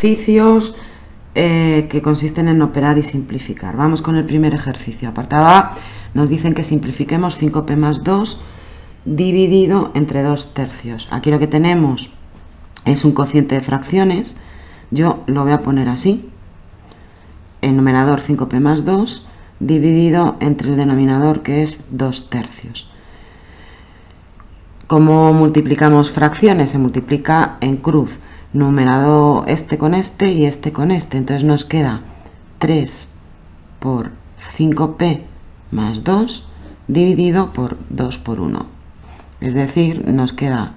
ejercicios que consisten en operar y simplificar. Vamos con el primer ejercicio. Apartado A, nos dicen que simplifiquemos 5p más 2 dividido entre 2 tercios. Aquí lo que tenemos es un cociente de fracciones. Yo lo voy a poner así. El numerador 5p más 2 dividido entre el denominador, que es 2 tercios. ¿Cómo multiplicamos fracciones? Se multiplica en cruz. Numerado este con este y este con este. Entonces nos queda 3 por 5p más 2 dividido por 2 por 1. Es decir, nos queda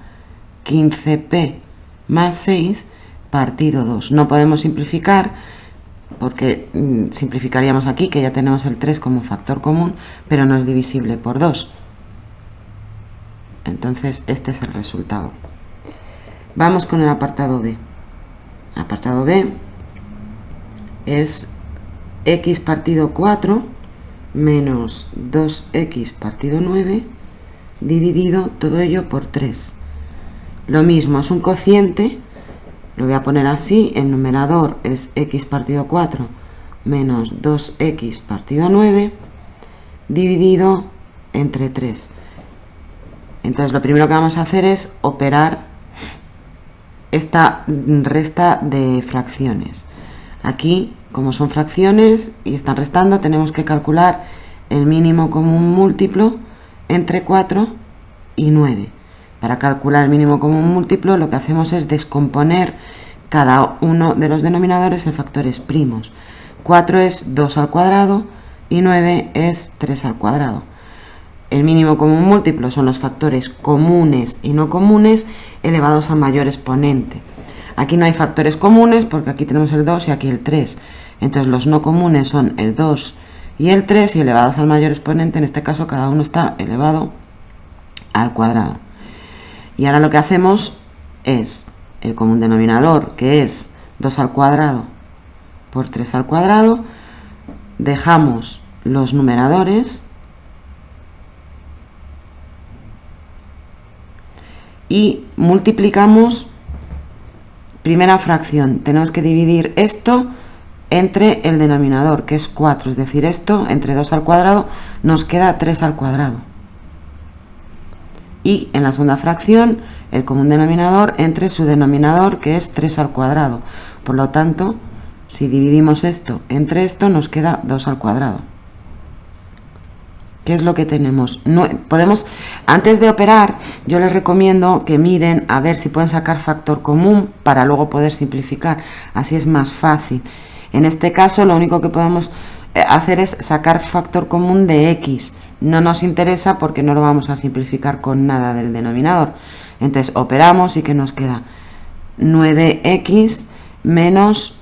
15p más 6 partido 2. No podemos simplificar porque simplificaríamos aquí, que ya tenemos el 3 como factor común, pero no es divisible por 2. Entonces este es el resultado. Vamos con el apartado B. Apartado B es x partido 4 menos 2x partido 9 dividido todo ello por 3. Lo mismo, es un cociente, lo voy a poner así. El numerador es x partido 4 menos 2x partido 9 dividido entre 3. Entonces lo primero que vamos a hacer es operar esta resta de fracciones. Aquí, como son fracciones y están restando, tenemos que calcular el mínimo común múltiplo entre 4 y 9. Para calcular el mínimo común múltiplo, lo que hacemos es descomponer cada uno de los denominadores en factores primos. 4 es 2 al cuadrado y 9 es 3 al cuadrado. El mínimo común múltiplo son los factores comunes y no comunes elevados al mayor exponente. Aquí no hay factores comunes porque aquí tenemos el 2 y aquí el 3. Entonces los no comunes son el 2 y el 3, y elevados al mayor exponente, en este caso cada uno está elevado al cuadrado. Y ahora lo que hacemos es el común denominador, que es 2 al cuadrado por 3 al cuadrado. Dejamos los numeradores y multiplicamos primera fracción. Tenemos que dividir esto entre el denominador, que es 4, es decir, esto entre 2 al cuadrado nos queda 3 al cuadrado. Y en la segunda fracción, el común denominador entre su denominador, que es 3 al cuadrado. Por lo tanto, si dividimos esto entre esto, nos queda 2 al cuadrado. ¿Qué es lo que tenemos? No, antes de operar, yo les recomiendo que miren a ver si pueden sacar factor común para luego poder simplificar. Así es más fácil. En este caso, lo único que podemos hacer es sacar factor común de x. No nos interesa porque no lo vamos a simplificar con nada del denominador. Entonces operamos y que nos queda 9x menos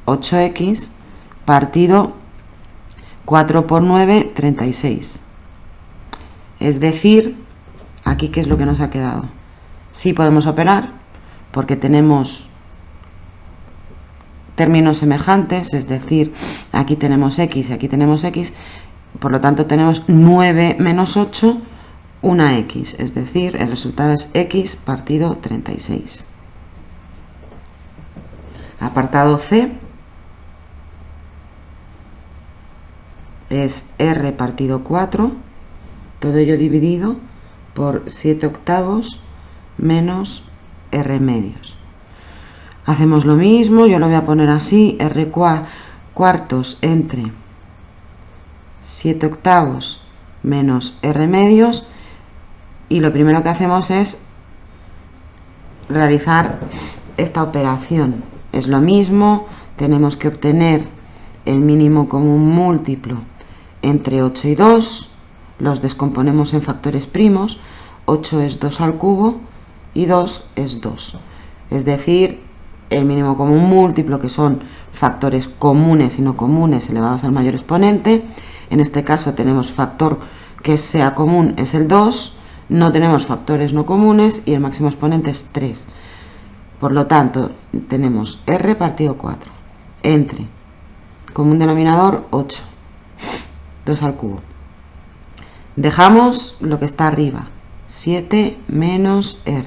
8x partido 4 por 9, 36. Es decir, aquí ¿qué es lo que nos ha quedado? Sí podemos operar porque tenemos términos semejantes, es decir, aquí tenemos x y aquí tenemos x, por lo tanto tenemos 9 menos 8, una x, es decir, el resultado es x partido 36. Apartado C es r partido 4, todo ello dividido por 7 octavos menos r medios. Hacemos lo mismo, yo lo voy a poner así, r cuartos entre 7 octavos menos r medios, y lo primero que hacemos es realizar esta operación. Es lo mismo, tenemos que obtener el mínimo común múltiplo entre 8 y 2, los descomponemos en factores primos. 8 es 2 al cubo y 2 es 2. Es decir, el mínimo común múltiplo, que son factores comunes y no comunes elevados al mayor exponente. En este caso tenemos factor que sea común, es el 2, no tenemos factores no comunes y el máximo exponente es 3. Por lo tanto, tenemos r partido 4 entre común denominador 8, 2 al cubo. Dejamos lo que está arriba, 7 menos r.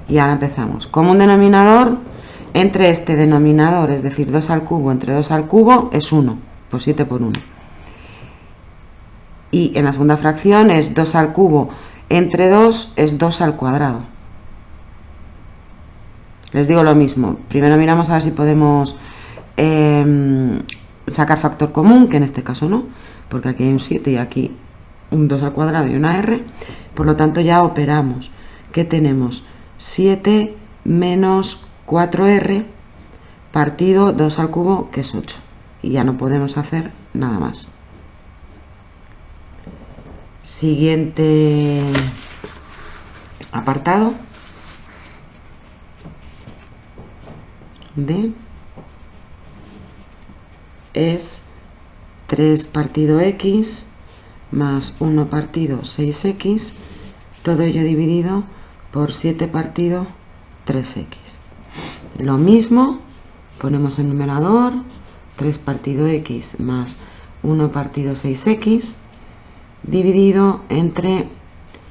Y ahora empezamos. Común denominador entre este denominador, es decir, 2 al cubo entre 2 al cubo es 1, pues 7 por 1. Y en la segunda fracción es 2 al cubo entre 2 es 2 al cuadrado. Les digo lo mismo, primero miramos a ver si podemos sacar factor común, que en este caso no, porque aquí hay un 7 y aquí un 2 al cuadrado y una r, por lo tanto ya operamos. ¿Qué tenemos? 7 menos 4r partido 2 al cubo, que es 8, y ya no podemos hacer nada más. Siguiente apartado, D, es 3 partido x más 1 partido 6x, todo ello dividido por 7 partido 3x. Lo mismo, ponemos el numerador, 3 partido x más 1 partido 6x, dividido entre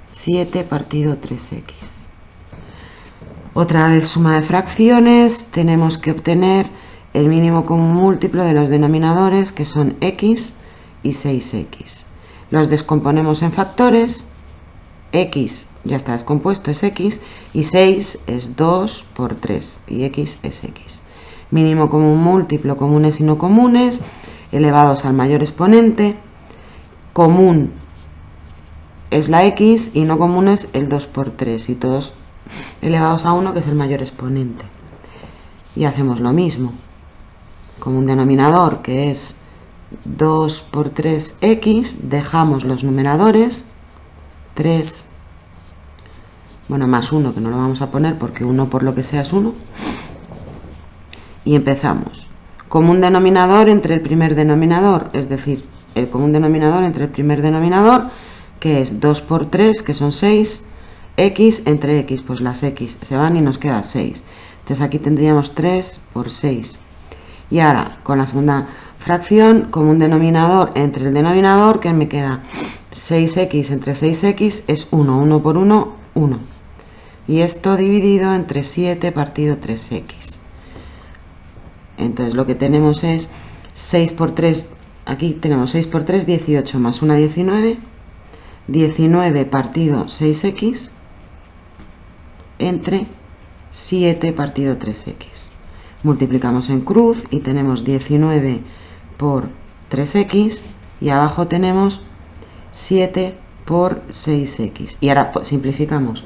7 partido 3x. Otra vez suma de fracciones, tenemos que obtener el mínimo común múltiplo de los denominadores, que son x y 6x. Los descomponemos en factores, x ya está descompuesto, es x, y 6 es 2 por 3, y x es x. Mínimo común múltiplo, comunes y no comunes, elevados al mayor exponente, común es la x y no común es el 2 por 3, y todos elevados a 1, que es el mayor exponente. Y hacemos lo mismo, como un denominador que es 2 por 3x, dejamos los numeradores, 3, bueno, más 1, que no lo vamos a poner porque 1 por lo que sea es 1, y empezamos. Común denominador entre el primer denominador, es decir, el común denominador entre el primer denominador, que es 2 por 3, que son 6, x entre x, pues las x se van y nos queda 6. Entonces aquí tendríamos 3 por 6. Y ahora, con la segunda fracción, común denominador entre el denominador, que me queda 6x entre 6x es 1, 1 por 1, 1. Y esto dividido entre 7 partido 3x. Entonces lo que tenemos es 6 por 3, aquí tenemos 6 por 3, 18, más 1, 19. 19 partido 6x entre 7 partido 3x. Multiplicamos en cruz y tenemos 19 por 3x y abajo tenemos 7 por 6x. Y ahora simplificamos.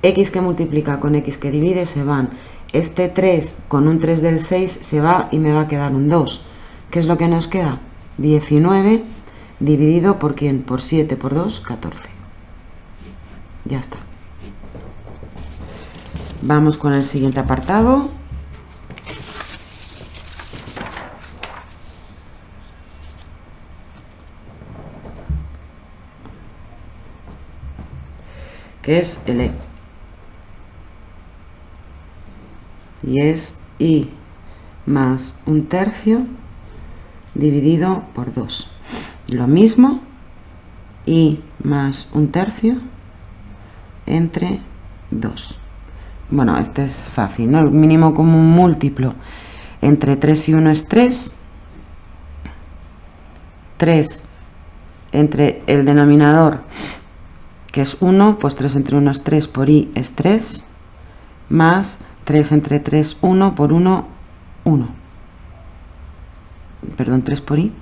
X que multiplica con x que divide se van. Este 3 con un 3 del 6 se va y me va a quedar un 2. ¿Qué es lo que nos queda? 19 dividido por ¿quién? Por 7 por 2, 14. Ya está. Vamos con el siguiente apartado. Que es el E. Y es I más un tercio dividido por 2. Lo mismo, I más un tercio entre 2. Bueno, este es fácil, ¿no? El mínimo común múltiplo entre 3 y 1 es 3. 3 entre el denominador, que es 1, pues 3 entre 1 es 3, por I es 3, más 3 entre 3, 1, por 1, 1. Perdón, 3 por I,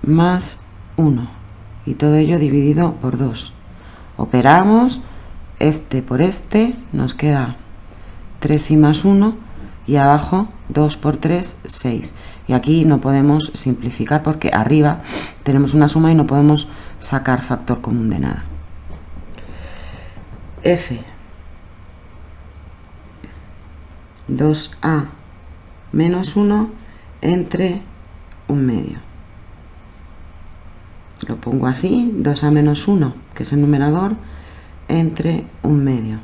más 1. Y todo ello dividido por 2. Operamos este por este, nos queda 3i más 1, y abajo 2 por 3, 6. Y aquí no podemos simplificar porque arriba tenemos una suma y no podemos sacar factor común de nada. F 2a menos 1 entre 1/2. Lo pongo así, 2a menos 1, que es el numerador, entre 1/2.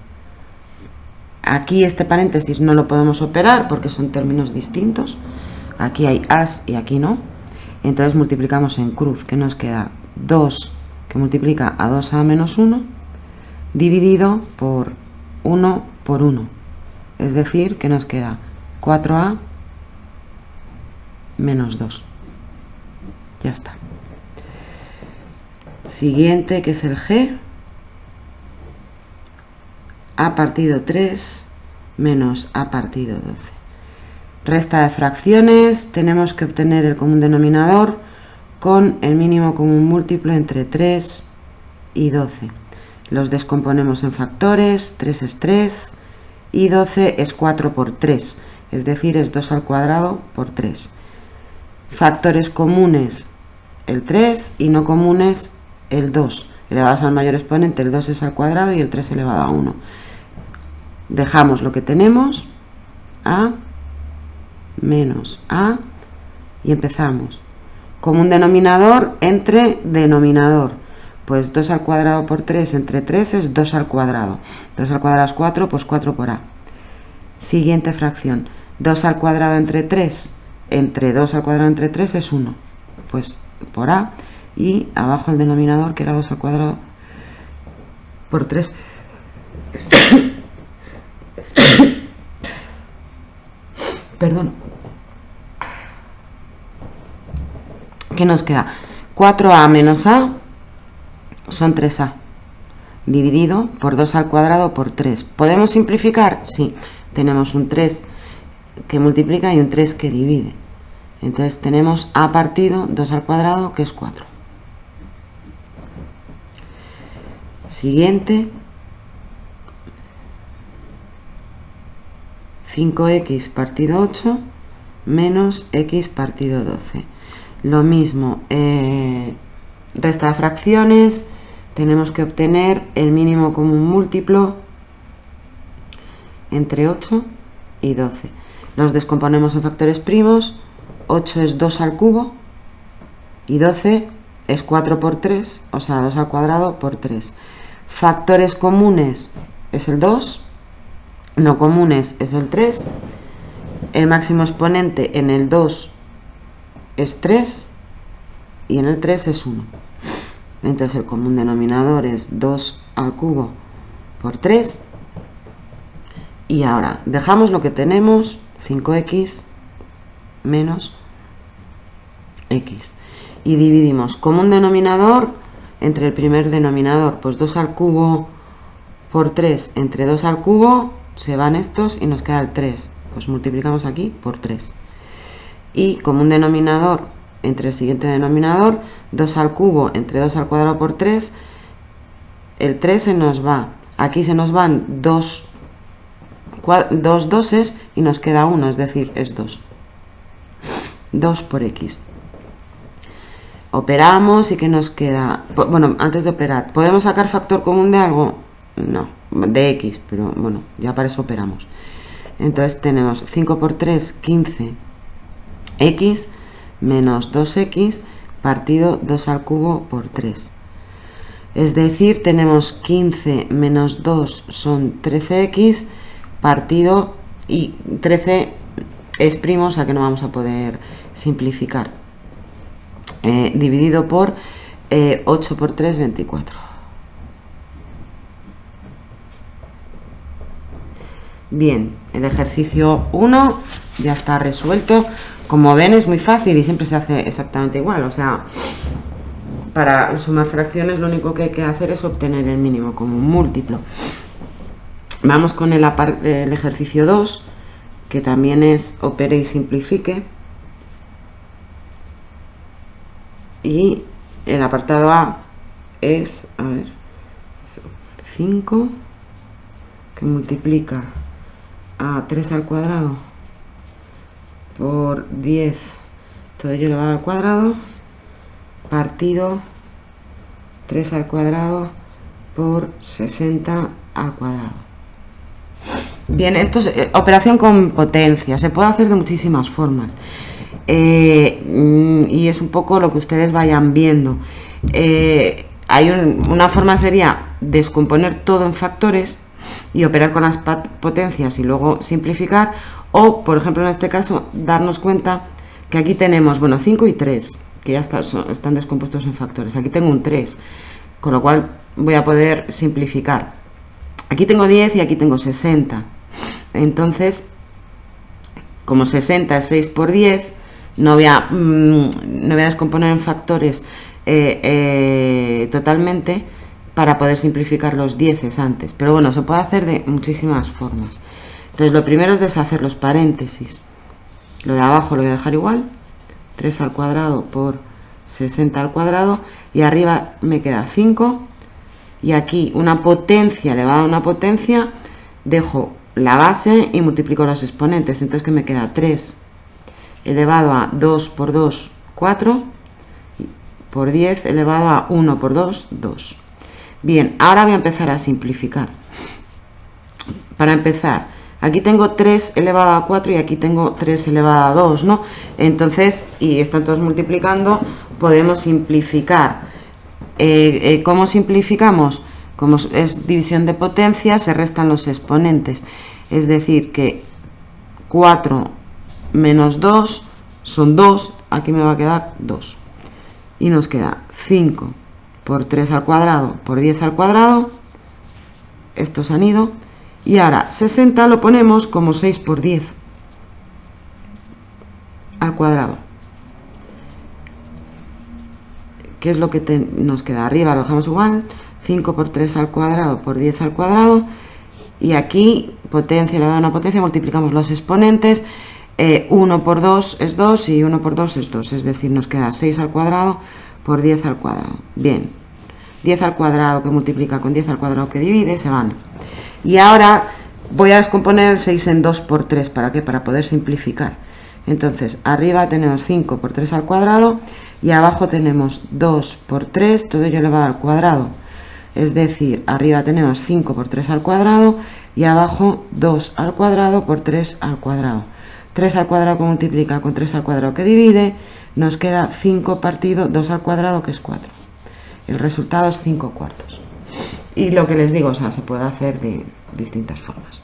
Aquí este paréntesis no lo podemos operar porque son términos distintos. Aquí hay as y aquí no. Entonces multiplicamos en cruz, que nos queda 2, que multiplica a 2a menos 1, dividido por 1 por 1. es decir, que nos queda 4a menos 2. Ya está. Siguiente, que es el G. A partido 3 menos a partido 12. Resta de fracciones. Tenemos que obtener el común denominador con el mínimo común múltiplo entre 3 y 12. Los descomponemos en factores. 3 es 3 y 12 es 4 por 3, es decir, es 2 al cuadrado por 3. Factores comunes el 3 y no comunes el 2. Elevados al mayor exponente, el 2 es al cuadrado y el 3 elevado a 1. Dejamos lo que tenemos, a menos a, y empezamos. Común denominador entre denominador. Pues 2 al cuadrado por 3 entre 3 es 2 al cuadrado. 2 al cuadrado es 4, pues 4 por a. Siguiente fracción. 2 al cuadrado entre 3 entre 2 al cuadrado entre 3 es 1. Pues por a. Y abajo el denominador, que era 2 al cuadrado por 3. Perdón. ¿Qué nos queda? 4a menos a son 3a. Dividido por 2 al cuadrado por 3. ¿Podemos simplificar? Sí. Tenemos un 3 que multiplica y un 3 que divide. Entonces tenemos a partido 2 al cuadrado, que es 4. Siguiente. 5x partido 8 menos x partido 12. Lo mismo, resta de fracciones, tenemos que obtener el mínimo común múltiplo entre 8 y 12. Los descomponemos en factores primos. 8 es 2 al cubo y 12 es 4 por 3, o sea, 2 al cuadrado por 3. Factores comunes es el 2, no comunes es el 3. El máximo exponente en el 2 es 3 y en el 3 es 1. Entonces el común denominador es 2 al cubo por 3. Y ahora dejamos lo que tenemos, 5x menos x. Y dividimos común denominador entre el primer denominador, pues 2 al cubo por 3 entre 2 al cubo, se van estos y nos queda el 3. Pues multiplicamos aquí por 3. Y común denominador entre el siguiente denominador, 2 al cubo entre 2 al cuadrado por 3, el 3 se nos va. Aquí se nos van dos doses y nos queda 1, es decir, es 2. 2 por x. Operamos y ¿qué nos queda? Bueno, antes de operar, ¿podemos sacar factor común de algo? No, de x, pero bueno, ya para eso operamos. Entonces tenemos 5 por 3, 15x menos 2x partido 2 al cubo por 3. Es decir, tenemos 15 menos 2 son 13x partido, y 13 es primo, o sea que no vamos a poder simplificar. Dividido por 8 por 3, 24. Bien, el ejercicio 1 ya está resuelto. Como ven, es muy fácil y siempre se hace exactamente igual. O sea, para sumar fracciones lo único que hay que hacer es obtener el mínimo común múltiplo. Vamos con el ejercicio 2, que también es opere y simplifique. Y el apartado A es, a ver, 5, que multiplica a 3 al cuadrado por 10, todo ello elevado al cuadrado, partido 3 al cuadrado por 60 al cuadrado. Bien, esto es operación con potencia, se puede hacer de muchísimas formas. Y es un poco lo que ustedes vayan viendo. Una forma sería descomponer todo en factores y operar con las potencias y luego simplificar, o por ejemplo en este caso darnos cuenta que aquí tenemos, bueno, 5 y 3 que ya están descompuestos en factores. Aquí tengo un 3, con lo cual voy a poder simplificar. Aquí tengo 10 y aquí tengo 60. Entonces, como 60 es 6 por 10, no voy a descomponer en factores totalmente para poder simplificar los 10 antes. Pero bueno, se puede hacer de muchísimas formas. Entonces, lo primero es deshacer los paréntesis. Lo de abajo lo voy a dejar igual. 3 al cuadrado por 60 al cuadrado. Y arriba me queda 5. Y aquí una potencia elevada a una potencia. Dejo la base y multiplico los exponentes. Entonces, ¿qué me queda? 3 elevado a 2 por 2, 4. Por 10 elevado a 1 por 2, 2. Bien, ahora voy a empezar a simplificar. Para empezar, aquí tengo 3 elevado a 4 y aquí tengo 3 elevado a 2, ¿no? Entonces, y están todos multiplicando, podemos simplificar. ¿Cómo simplificamos? Como es división de potencia, se restan los exponentes. Es decir, que 4 menos 2 son 2, aquí me va a quedar 2. Y nos queda 5 por 3 al cuadrado por 10 al cuadrado. Estos han ido. Y ahora 60 lo ponemos como 6 por 10 al cuadrado. ¿Qué es lo que nos queda? Arriba lo dejamos igual. 5 por 3 al cuadrado por 10 al cuadrado. Y aquí, potencia elevada a una potencia, multiplicamos los exponentes. 1 por 2 es 2 y 1 por 2 es 2. Es decir, nos queda 6 al cuadrado por 10 al cuadrado. Bien. 10 al cuadrado que multiplica con 10 al cuadrado que divide, se van. Y ahora voy a descomponer el 6 en 2 por 3. ¿Para qué? Para poder simplificar. Entonces, arriba tenemos 5 por 3 al cuadrado y abajo tenemos 2 por 3, todo ello elevado al cuadrado. Es decir, arriba tenemos 5 por 3 al cuadrado y abajo 2 al cuadrado por 3 al cuadrado. 3 al cuadrado que multiplica con 3 al cuadrado que divide, nos queda 5 partido 2 al cuadrado, que es 4. El resultado es 5 cuartos. Y lo que les digo, o sea, se puede hacer de distintas formas.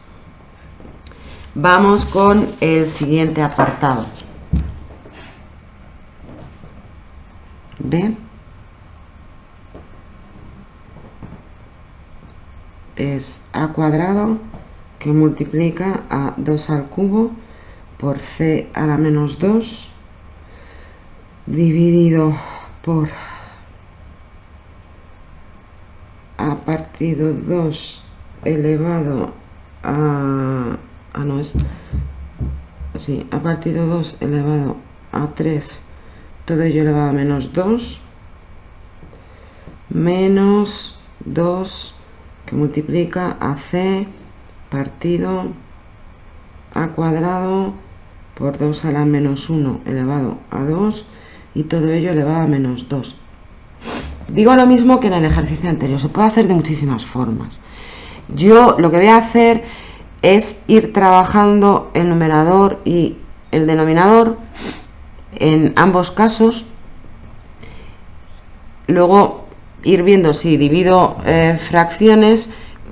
Vamos con el siguiente apartado. ¿Ven? Es a cuadrado que multiplica a 2 al cubo por c a la menos 2 dividido por a partido 2 elevado a a partido 2 elevado a 3, todo ello elevado a menos 2, menos 2 que multiplica a c partido a cuadrado por 2 a la menos 1 elevado a 2 y todo ello elevado a menos 2. Digo lo mismo que en el ejercicio anterior, se puede hacer de muchísimas formas. Yo lo que voy a hacer es ir trabajando el numerador y el denominador en ambos casos, luego ir viendo si divido fracciones,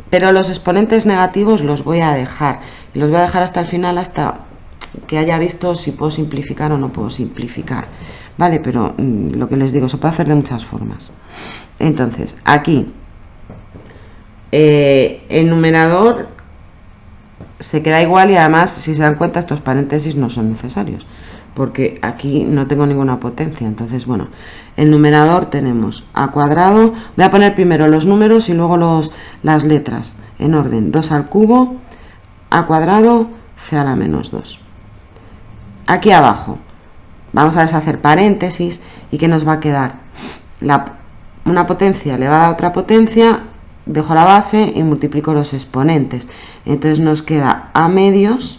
pero los exponentes negativos los voy a dejar, y los voy a dejar hasta el final, hasta que haya visto si puedo simplificar o no puedo simplificar, ¿vale? Pero lo que les digo, se puede hacer de muchas formas. Entonces, aquí el numerador se queda igual y además, si se dan cuenta, estos paréntesis no son necesarios, porque aquí no tengo ninguna potencia. Entonces, bueno, el numerador tenemos a cuadrado, voy a poner primero los números y luego las letras en orden. 2 al cubo, a cuadrado, c a la menos 2. Aquí abajo vamos a deshacer paréntesis y ¿qué nos va a quedar? Una potencia elevada a otra potencia, dejo la base y multiplico los exponentes. Entonces nos queda a medios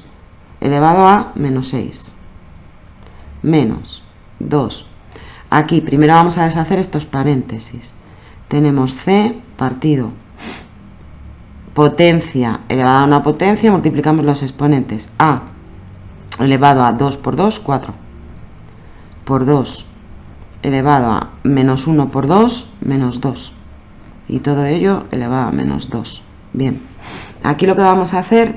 elevado a menos 6. Menos 2. Aquí primero vamos a deshacer estos paréntesis. Tenemos c partido potencia elevada a una potencia, multiplicamos los exponentes. A elevado a 2 por 2, 4. Por 2 elevado a menos 1 por 2, menos 2. Y todo ello elevado a menos 2. Bien, aquí lo que vamos a hacer,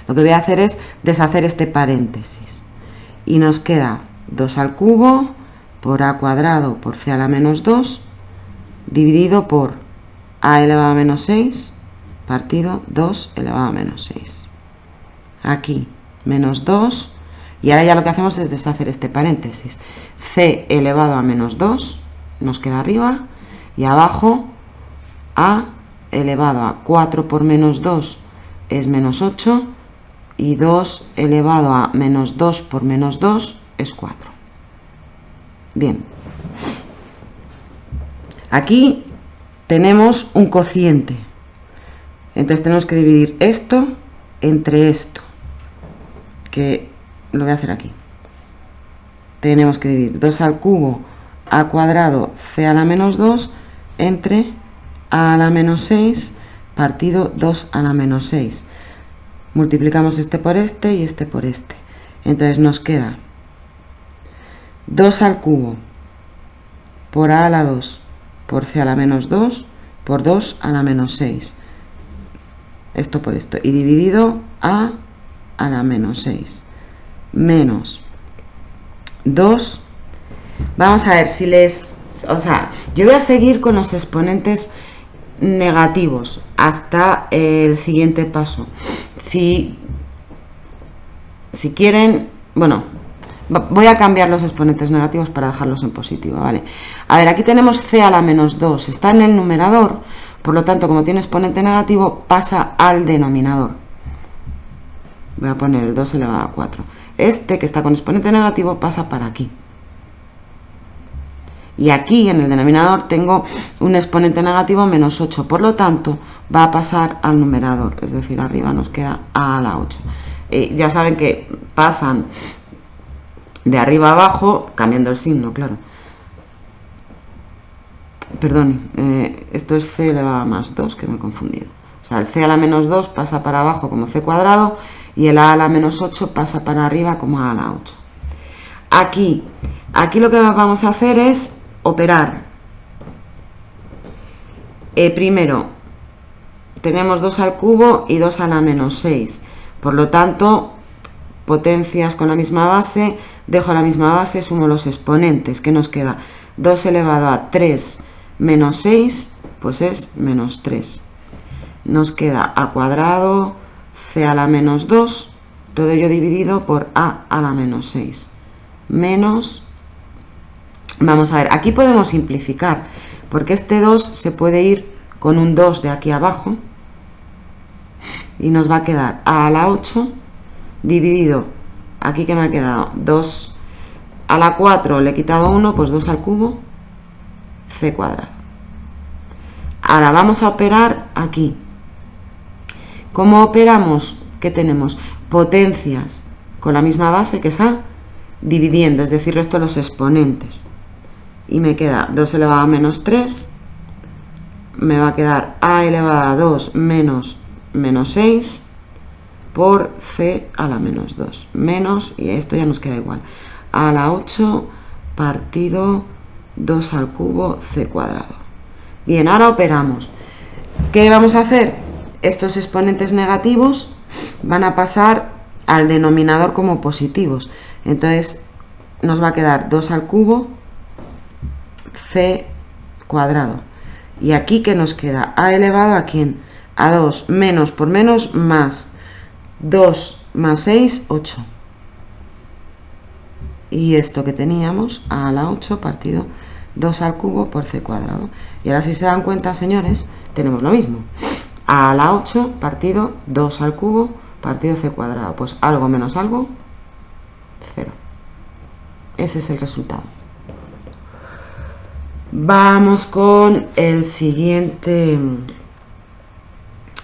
lo que voy a hacer es deshacer este paréntesis. Y nos queda 2 al cubo por a cuadrado por c a la menos 2 dividido por a elevado a menos 6 partido 2 elevado a menos 6. Aquí menos 2, y ahora ya lo que hacemos es deshacer este paréntesis. C elevado a menos 2 nos queda arriba, y abajo a elevado a 4 por menos 2 es menos 8, y 2 elevado a menos 2 por menos 2 es 4. Bien, aquí tenemos un cociente, entonces tenemos que dividir esto entre esto, que lo voy a hacer aquí. Tenemos que dividir 2 al cubo a cuadrado c a la menos 2 entre a a la menos 6 partido 2 a la menos 6. Multiplicamos este por este y este por este. Entonces nos queda 2 al cubo por a la 2 por c a la menos 2 por 2 a la menos 6. Esto por esto. Y dividido a la menos 6. Menos 2. Vamos a ver si les... O sea, yo voy a seguir con los exponentes negativos hasta el siguiente paso. Si quieren... Bueno, voy a cambiar los exponentes negativos para dejarlos en positivo, ¿vale? A ver, aquí tenemos c a la menos 2. Está en el numerador, por lo tanto, como tiene exponente negativo, pasa al denominador. Voy a poner el 2 elevado a 4. Este, que está con exponente negativo, pasa para aquí. Y aquí, en el denominador, tengo un exponente negativo menos 8. Por lo tanto, va a pasar al numerador. Es decir, arriba nos queda a la 8. Ya saben que pasan de arriba a abajo, cambiando el signo, claro. Perdón, esto es c elevado a más 2, que me he confundido. O sea, el c a la menos 2 pasa para abajo como c cuadrado y el a la menos 8 pasa para arriba como a la 8. Aquí lo que vamos a hacer es operar. Primero, tenemos 2 al cubo y 2 a la menos 6. Por lo tanto, potencias con la misma base, dejo la misma base, sumo los exponentes. ¿Qué nos queda? 2 elevado a 3 menos 6, pues es menos 3. Nos queda a cuadrado, c a la menos 2, todo ello dividido por a la menos 6. Menos, vamos a ver, aquí podemos simplificar, porque este 2 se puede ir con un 2 de aquí abajo, y nos va a quedar a la 8 dividido, aquí que me ha quedado 2 a la 4, le he quitado 1, pues 2 al cubo, c cuadrado. Ahora vamos a operar aquí. ¿Cómo operamos? ¿Qué tenemos? Potencias con la misma base, que es a, dividiendo, es decir, resto los exponentes. Y me queda 2 elevado a menos 3, me va a quedar a elevado a 2 menos 6 por c a la menos 2. Menos, y esto ya nos queda igual, a la 8 partido 2 al cubo c cuadrado. Bien, ahora operamos. ¿Qué vamos a hacer? Estos exponentes negativos van a pasar al denominador como positivos. Entonces nos va a quedar 2 al cubo c cuadrado. Y aquí, ¿qué nos queda? A elevado a ¿quién? A 2 menos por menos más 2 más 6, 8. Y esto que teníamos, a la 8 partido 2 al cubo por c cuadrado. Y ahora, si se dan cuenta, señores, tenemos lo mismo. A la 8 partido 2 al cubo partido c cuadrado. Pues algo menos algo, 0. Ese es el resultado. Vamos con el siguiente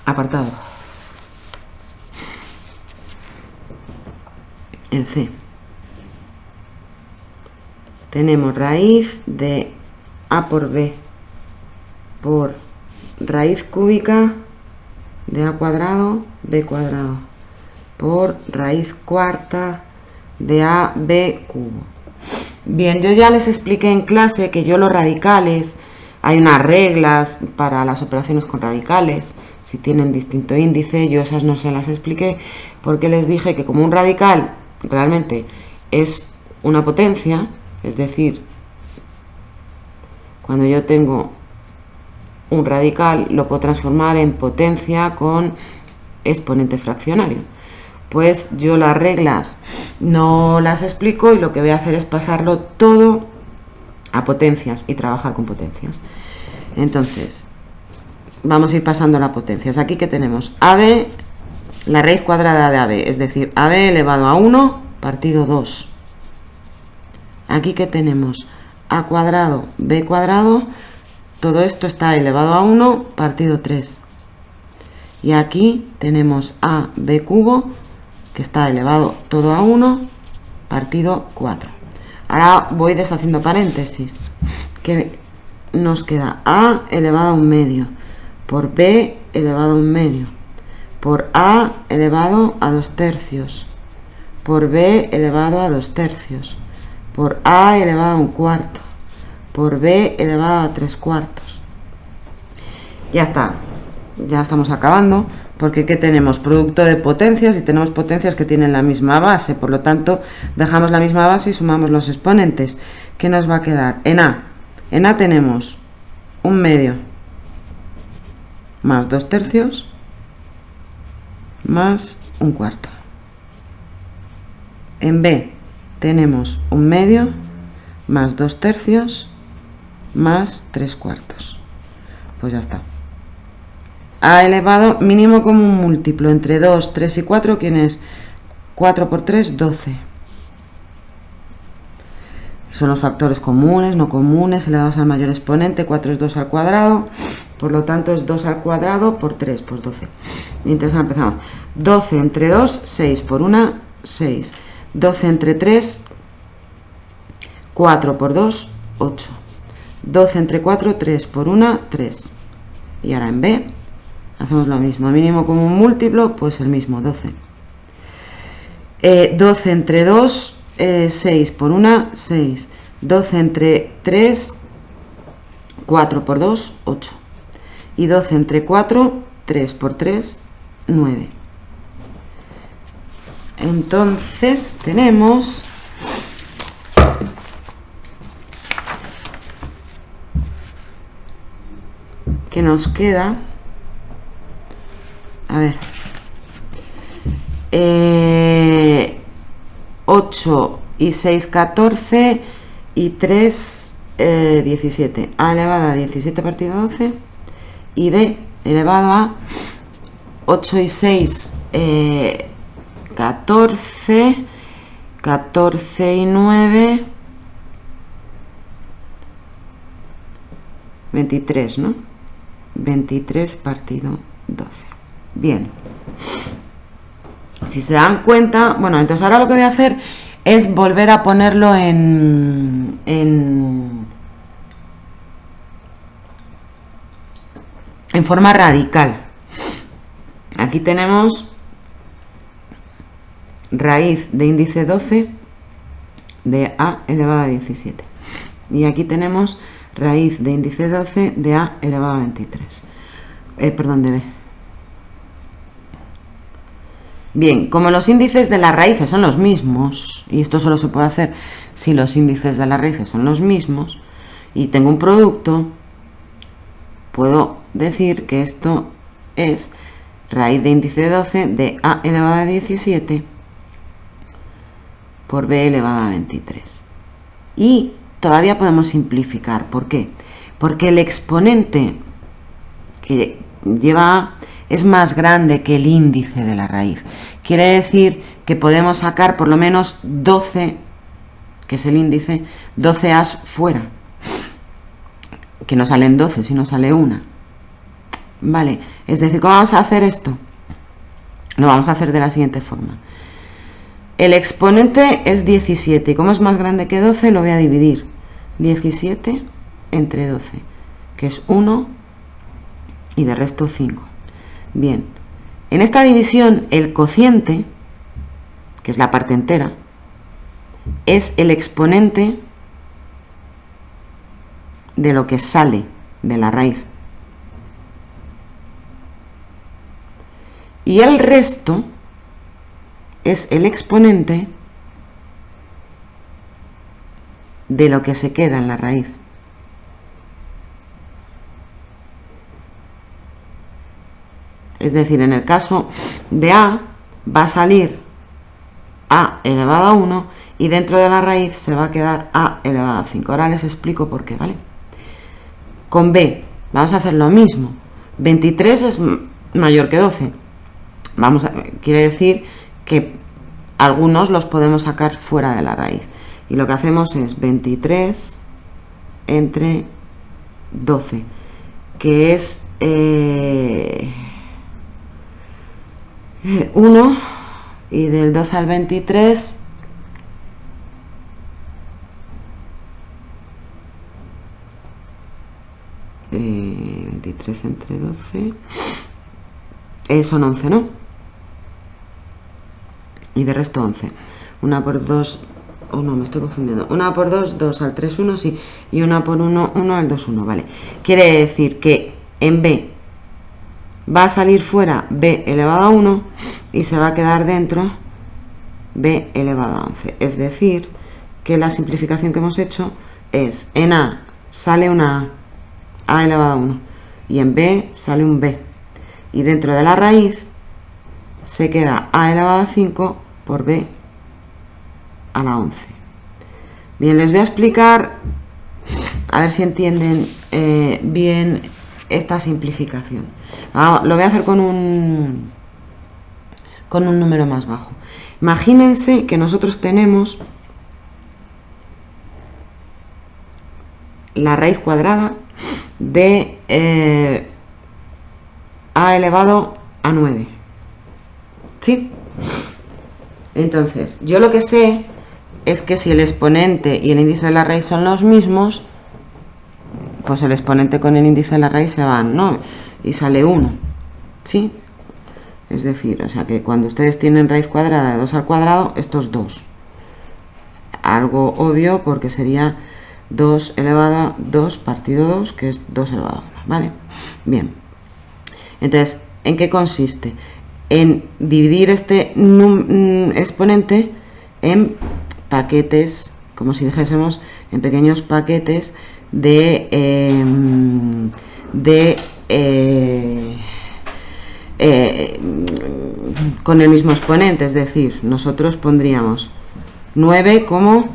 apartado. El C. Tenemos raíz de a por b por raíz cúbica de a cuadrado b cuadrado por raíz cuarta de a b cubo. Bien, yo ya les expliqué en clase que yo los radicales, hay unas reglas para las operaciones con radicales, si tienen distinto índice. Yo esas no se las expliqué porque les dije que como un radical realmente es una potencia, es decir, cuando yo tengo un radical lo puedo transformar en potencia con exponente fraccionario. Pues yo las reglas no las explico y lo que voy a hacer es pasarlo todo a potencias y trabajar con potencias. Entonces, vamos a ir pasando a las potencias. Aquí que tenemos AB, la raíz cuadrada de AB, es decir, AB elevado a 1 partido 2. Aquí que tenemos A cuadrado, B cuadrado, todo esto está elevado a 1 partido 3. Y aquí tenemos A, B cubo, que está elevado todo a 1 partido 4. Ahora voy deshaciendo paréntesis. Que nos queda A elevado a 1/2 por B elevado a 1/2 por A elevado a 2/3 por B elevado a 2/3 por A elevado a 1/4 por B elevado a 3/4. Ya está, ya estamos acabando, porque ¿qué tenemos? Producto de potencias, y tenemos potencias que tienen la misma base, por lo tanto dejamos la misma base y sumamos los exponentes. ¿Qué nos va a quedar? En A tenemos 1/2 más 2/3 más 1/4. En B tenemos 1/2 más 2/3 más 3/4. Pues ya está. A elevado mínimo común múltiplo entre 2, 3 y 4, ¿quién es? 4 por 3, 12. Son los factores comunes, no comunes, elevados al mayor exponente. 4 es 2 al cuadrado, por lo tanto es 2 al cuadrado por 3, pues 12. Y entonces empezamos. 12 entre 2, 6 por 1, 6. 12 entre 3, 4 por 2, 8. 12 entre 4, 3 por 1, 3. Y ahora en B hacemos lo mismo. Mínimo común múltiplo, pues el mismo, 12. 12 entre 2, 6 por 1, 6. 12 entre 3, 4 por 2, 8. Y 12 entre 4, 3 por 3, 9. Entonces tenemos que nos queda, a ver, 8 y 6, 14 y 3, 17. A elevado a 17 partido 12 y B elevado a 8 y 6, 14, 14 y 9, 23, ¿no? 23 partido 12. Bien. Si se dan cuenta, bueno, entonces ahora lo que voy a hacer es volver a ponerlo en forma radical. Aquí tenemos raíz de índice 12 de A elevado a 17. Y aquí tenemos raíz de índice 12 de A elevado a 23. Perdón, de B. Bien, como los índices de las raíces son los mismos, y esto solo se puede hacer si los índices de las raíces son los mismos, y tengo un producto, puedo decir que esto es raíz de índice 12 de A elevado a 17 por B elevado a 23. Y todavía podemos simplificar. ¿Por qué? Porque el exponente que lleva A es más grande que el índice de la raíz. Quiere decir que podemos sacar por lo menos 12, que es el índice, 12 A's fuera. Que no salen 12, sino sale una. Vale, es decir, ¿cómo vamos a hacer esto? Lo vamos a hacer de la siguiente forma. El exponente es 17, y como es más grande que 12, lo voy a dividir. 17 entre 12, que es 1, y de resto 5. Bien, en esta división el cociente, que es la parte entera, es el exponente de lo que sale de la raíz. Y el resto es el exponente de lo que se queda en la raíz. Es decir, en el caso de A va a salir A elevado a 1 y dentro de la raíz se va a quedar A elevado a 5. Ahora les explico por qué, ¿vale? Con B vamos a hacer lo mismo. 23 es mayor que 12. Quiere decir que algunos los podemos sacar fuera de la raíz. Y lo que hacemos es 23 entre 12, que es 1, y del 12 al 23 23 entre 12 son 11, ¿no? Y de resto 11. 1 por 2, oh no, me estoy confundiendo. 1 por 2, 2 al 3, 1, sí. Y 1 por 1, 1 al 2, 1, vale. Quiere decir que en B va a salir fuera B elevado a 1 y se va a quedar dentro B elevado a 11. Es decir, que la simplificación que hemos hecho es, en A sale una A elevado a 1, y en B sale un B. Y dentro de la raíz se queda A elevado a 5 por B a la 11. Bien, les voy a explicar, a ver si entienden bien esta simplificación. Lo voy a hacer con un número más bajo. Imagínense que nosotros tenemos la raíz cuadrada de A elevado a 9. ¿Sí? Entonces, yo lo que sé es que si el exponente y el índice de la raíz son los mismos, pues el exponente con el índice de la raíz se van, ¿no? Y sale 1. ¿Sí? Es decir, o sea que cuando ustedes tienen raíz cuadrada de 2 al cuadrado, esto es 2. Algo obvio porque sería 2 elevado a 2 partido 2, que es 2 elevado a 1, ¿vale? Bien. Entonces, ¿en qué consiste? En dividir este exponente en paquetes, como si dijésemos, en pequeños paquetes con el mismo exponente. Es decir, nosotros pondríamos 9 como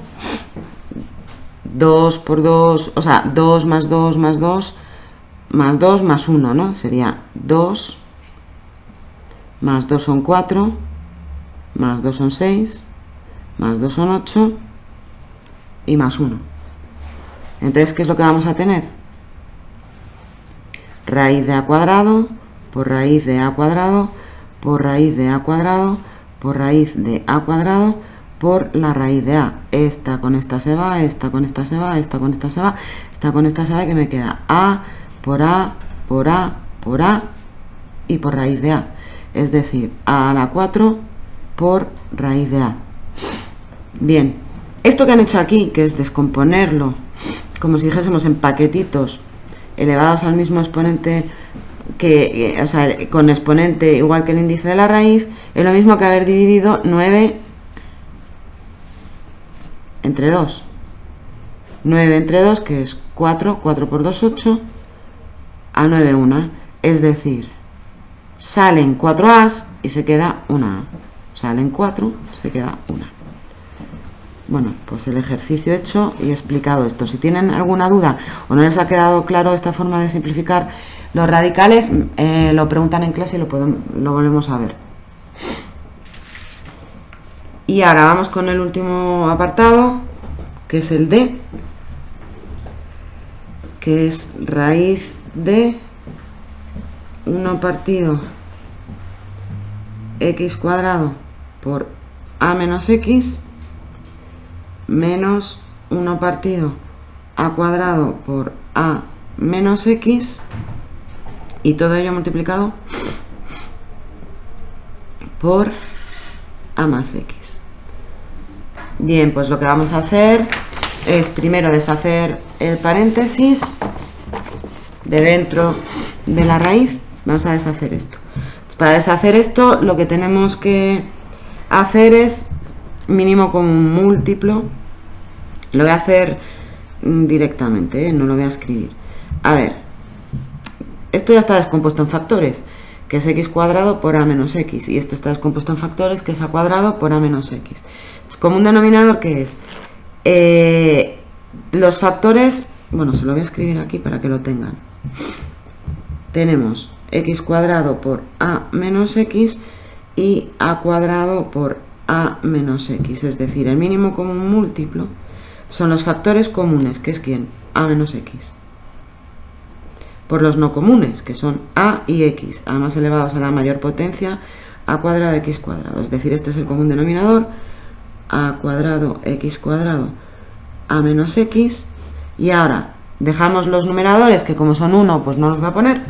2 por 2, o sea, 2 más 2 más 2 más 2 más 1, ¿no? Sería 2 más 2 son 4, más 2 son 6, más 2 son 8 y más 1. Entonces, ¿qué es lo que vamos a tener? Raíz de a cuadrado por raíz de a cuadrado por raíz de a cuadrado por raíz de a cuadrado por la raíz de a. Esta con esta se va, esta con esta se va, esta con esta se va, esta con esta se va, que me queda a por a por a por a y por raíz de a. Es decir, a la 4 por raíz de a. Bien, esto que han hecho aquí, que es descomponerlo, como si dijésemos en paquetitos elevados al mismo exponente, o sea, con exponente igual que el índice de la raíz, es lo mismo que haber dividido 9 entre 2. 9 entre 2, que es 4, 4 por 2, 8, a 9, 1. Es decir, salen 4 A's y se queda una A. Salen 4, se queda una. Bueno, pues el ejercicio hecho y explicado esto. Si tienen alguna duda o no les ha quedado claro esta forma de simplificar los radicales, lo preguntan en clase y lo volvemos a ver. Y ahora vamos con el último apartado, que es el D, que es raíz de 1 partido x cuadrado por a menos x menos 1 partido a cuadrado por a menos x, y todo ello multiplicado por a más x. Bien, pues lo que vamos a hacer es primero deshacer el paréntesis de dentro de la raíz. Vamos a deshacer esto. Para deshacer esto, lo que tenemos que hacer es mínimo común múltiplo. Lo voy a hacer directamente, no lo voy a escribir. A ver, esto ya está descompuesto en factores. que es x cuadrado por a menos x, y esto está descompuesto en factores, que es a cuadrado por a menos x. Es como un denominador que es los factores, bueno, se lo voy a escribir aquí para que lo tengan. Tenemos x cuadrado por a menos x y a cuadrado por a menos x, es decir, el mínimo común múltiplo son los factores comunes, que es ¿quién? A menos x, por los no comunes, que son a y x, a más elevados a la mayor potencia, a cuadrado x cuadrado, es decir, este es el común denominador, a cuadrado x cuadrado a menos x, y ahora dejamos los numeradores, que como son 1, pues no los voy a poner,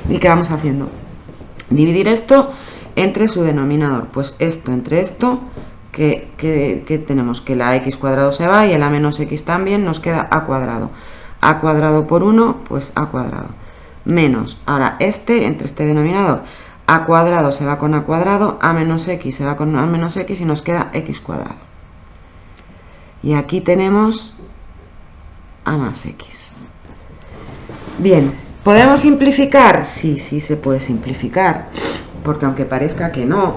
y ¿qué vamos haciendo? Dividir esto entre su denominador, pues esto entre esto, que tenemos que la x cuadrado se va y el a menos x también, nos queda a cuadrado por 1, pues a cuadrado, menos, ahora este entre este denominador, a cuadrado se va con a cuadrado, a menos x se va con a menos x y nos queda x cuadrado. Y aquí tenemos a más x. Bien, ¿podemos simplificar? Sí, sí se puede simplificar, porque aunque parezca que no,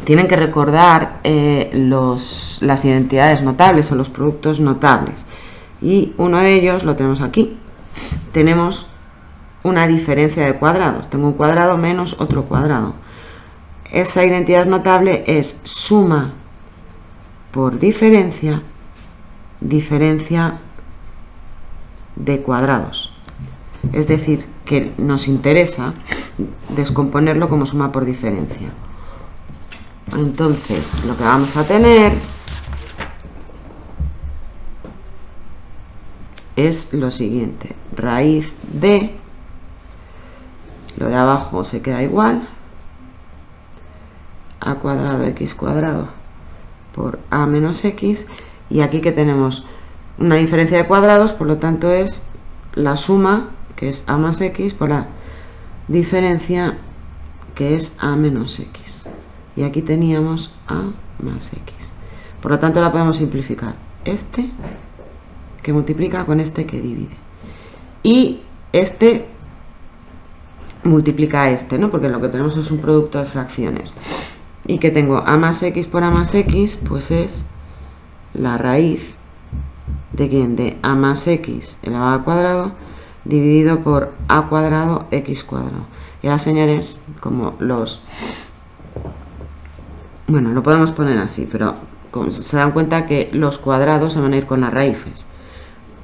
tienen que recordar las identidades notables o los productos notables. Y uno de ellos lo tenemos aquí. Tenemos una diferencia de cuadrados. Tengo un cuadrado menos otro cuadrado. Esa identidad notable es suma por diferencia, diferencia de cuadrados. Es decir, que nos interesa descomponerlo como suma por diferencia. Entonces, lo que vamos a tener es lo siguiente: raíz de, lo de abajo se queda igual, a cuadrado x cuadrado por a menos x, y aquí que tenemos una diferencia de cuadrados, por lo tanto es la suma, que es a más x, por la diferencia, que es a menos x, y aquí teníamos a más x, por lo tanto la podemos simplificar, este que multiplica con este que divide, y este multiplica a este, ¿no? Porque lo que tenemos es un producto de fracciones, y que tengo a más x por a más x, pues es la raíz de ¿quién? De a más x elevado al cuadrado dividido por a cuadrado x cuadrado. Y ahora, señores, como los... Bueno, lo podemos poner así, pero como se dan cuenta que los cuadrados se van a ir con las raíces.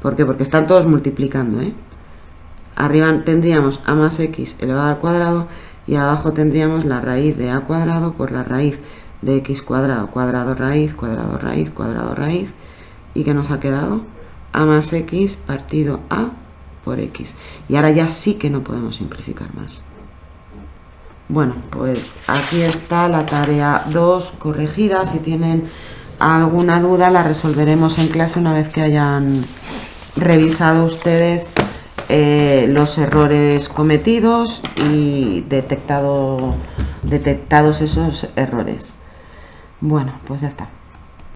¿Por qué? Porque están todos multiplicando, ¿eh? Arriba tendríamos a más x elevado al cuadrado y abajo tendríamos la raíz de a cuadrado por la raíz de x cuadrado, cuadrado raíz, cuadrado raíz, cuadrado raíz, y que nos ha quedado a más x partido a por x. Y ahora ya sí que no podemos simplificar más. Bueno, pues aquí está la tarea 2 corregida. Si tienen alguna duda la resolveremos en clase una vez que hayan revisado ustedes los errores cometidos y detectados esos errores. Bueno, pues ya está.